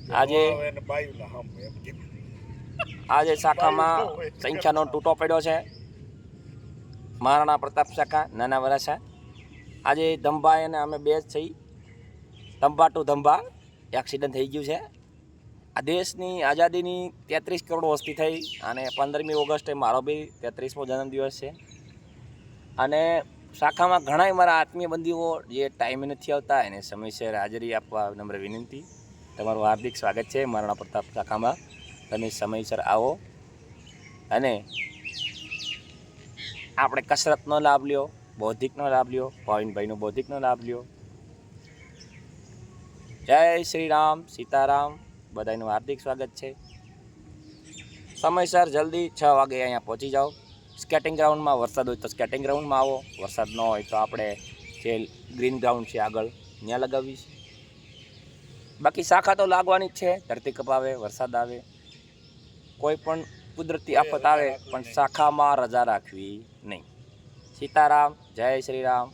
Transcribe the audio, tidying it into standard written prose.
આજે આજે શાખામાં સંખ્યાનો તૂટો પડ્યો છે. મહારાણા પ્રતાપ શાખા નાના વરાછા. આજે ધંભાઈ અને અમે બે જ છીએ. ધંભા ટુ ધંભા એક્સિડન્ટ થઈ ગયું છે. આ દેશની આઝાદીની 33 કરોડ વસ્તી થઈ અને 15મી ઓગસ્ટે મારો બી 33મો જન્મદિવસ છે. અને શાખામાં ઘણા મારા આત્મીય બંધુઓ જે ટાઈમે નથી આવતા એને સમયસર હાજરી આપવા નમ્ર વિનંતી. તમારું હાર્દિક સ્વાગત છે મહારાણા પ્રતાપ શાખામાં. તમે સમયસર આવો અને આપણે કસરતનો લાભ લ્યો, બૌદ્ધિકનો લાભ લ્યો, ભાવિનભાઈનો બૌદ્ધિકનો લાભ લ્યો. જય શ્રી રામ, સીતારામ. બધાનું હાર્દિક સ્વાગત છે. સમયસર જલ્દી 6 વાગે અહીંયા પહોંચી જાઓ. સ્કેટિંગ ગ્રાઉન્ડમાં વરસાદ હોય તો સ્કેટિંગ ગ્રાઉન્ડમાં આવો, વરસાદ ન હોય તો આપણે જે ગ્રીન ગ્રાઉન્ડ છે આગળ ત્યાં લગાવીશ. બાકી શાખા તો લાગવાની જ છે. ધરતીકંપ આવે, વરસાદ આવે, કોઈ પણ કુદરતી આફત આવે પણ શાખામાં રજા રાખવી નહીં. સીતારામ, જય શ્રી રામ.